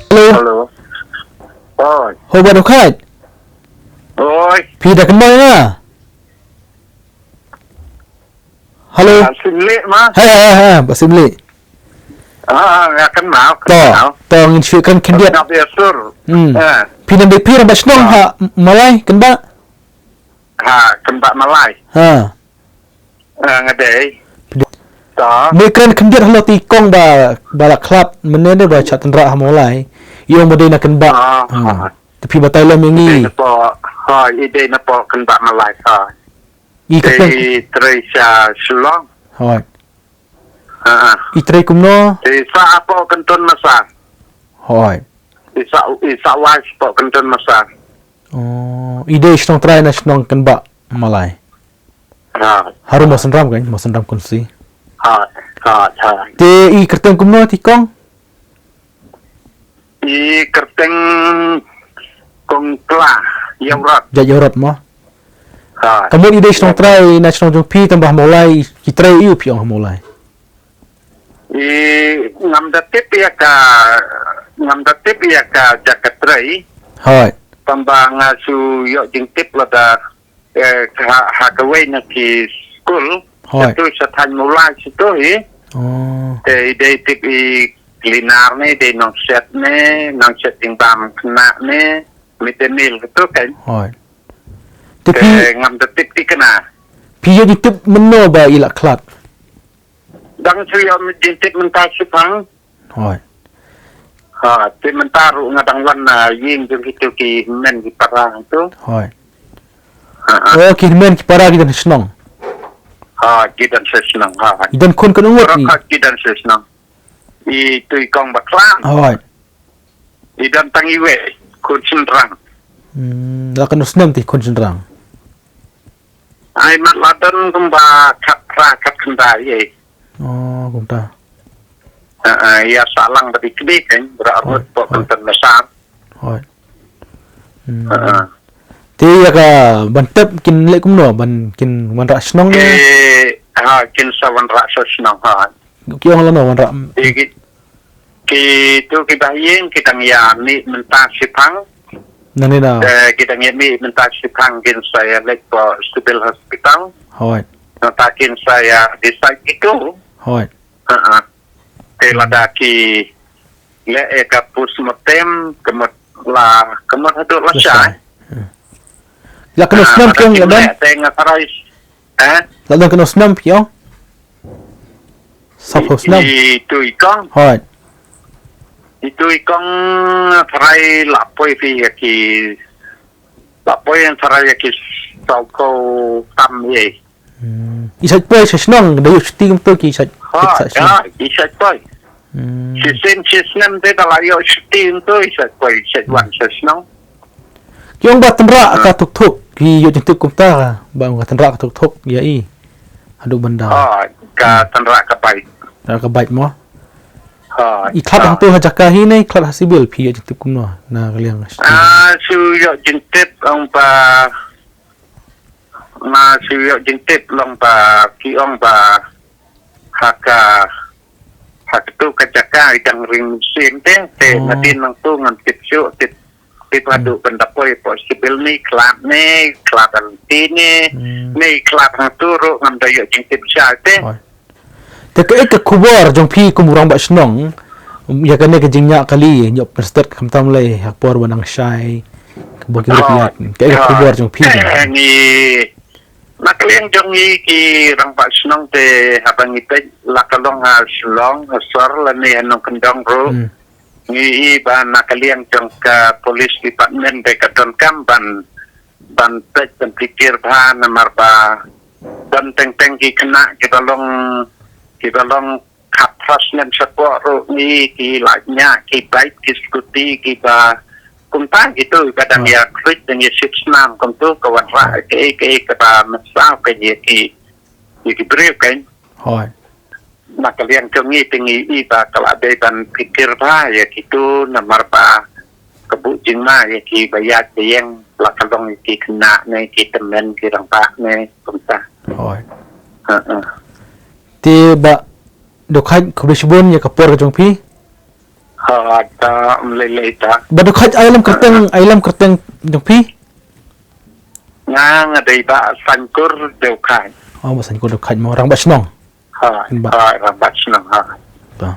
Halo. Oi. Hobat Okat. Oi. Dah kenal na. Halo. Simlik mah. Basimli. Nggak kenal. Ngin syukan kendiat. Kenal biasur. Nak rambat senong ha Malay kenba. Kembak Malay. Ngadai. Mereka kendiat halo tikong ba klub menene ba chat tenra ha Malay. Yung model nak kenba. Tapi batai lam ini. Ide napa kembak Malay ha. Terisa Sulong. Hoi. Itrai kumno. Isa apa kentun masa. Hoi. Isa wais apa kentun masa. Oh, ide senong try na senong kenba Malay. Harum masenram kan, masenram kunsi. Te kerteng kumno tikong. Kerteng kongkla Europe. Europe mo. Kamu ide senong try na senong jumpi tambah Malay, kitray iu piong Malay. Ngamdatip ya ka jakatray. Hoi. Tambah ngasu yok jingtip lada hakaway na ki school. Itu satan Malay situ ide tip klinar ni de nong set timbang kena ni mitemil itu kan. Hoi. Ngamdatip ti kena. Piyo ditip meno ba ilak klat. Dang suyo jintip mentah supang. Hoi. Ti mentaru ngadang wan ying jung itu ki men ki parang tu. Hoi. Oh, ki men ki para kita senong. Kidan senang. Idan kun kan ungut ni. Kidan senang. Itu ikong baklan. Hoi. Idan tangiwe kun senrang. Lakan usnam ti kun senrang. Ai mat ladan kumba kat kendai. Oh, kumta. Ya salang dari kini kan berarut pok kenten besar. Hoi. Ti ya ka bantap kin le kumno ban kin wan ra snong ni. Kin sawan ra senang Ki ong lano wan ra. Ki tu ki bayin kita ngiyami mentah sipang. Nani na. Kita ngiyami mentah sipang kin saya lek po Civil Hospital. Hoi. Natakin saya di site itu. Hoi. Teladaki le kapus motem kemot hadut lasai. Lakan usnam ki ong ladan. Tengah parais. Ladan kan usnam ki ong. Sap usnam. Itu ikong. Hoi. Itu ikong parai lapoi fi ki lapoi yang parai ki sauko tam ye. Isat boy sa senong dayo ting to ki isat. Isat boy. Sistem te dalayo ting to isat boy isat wan sa senong. Yung ba tenra ka tuk ki yo jintuk kumta ba nga tenra ka tuk ya i. Adu banda. Ka tenra ka baik. Tenra ka baik mo. Iklat ang to hajaka hinay iklat hasibil pi yo jintuk kumno na kaliang. Su yo jintip ang pa suyo jintip long pa kiong pa haka tu kacaka itang ring sim te natin ng tu ngan tipsyo tip padu pendapoy possible ni klap ang tini ni klap ang turo ngam dayo jintip siya te ka kubor jong pi kumurang ba snong ya kane ka jingnya kali yo perstet kamtam lay hakpor wanang shy kubor ki rupiat ka kubor jong pi ni nakaliang jong ki rang pa snong te habang ite lakalong slong sor la ni anong kendong ro ni iba nakaliang jong ka police department de kadon kamban ban te pikir ba na marba dan teng ki kena kita long kapras nem support ro ni ki lanya ki baik ki skuti ki ba kumpa gitu kadang ya klik dan ya sipsnam kumtu kawan ra ke ba masau ke ki beri kan. Hoi. Nakaliang jongi tingi iba kalabe ban pikir ba ya gitu namar ba kebujing ma ya ki bayat yang lakalong ki kena ne ki temen ki rang pa ne kumta. Hoi. ti ba do khat khubishbon ya kapor jong phi ta lele ta ba do khat ailam kerteng jong phi ngang dei ba sankur deu khai oh ba san ko do khat mo rang ba snong ha rang ba snong ha ta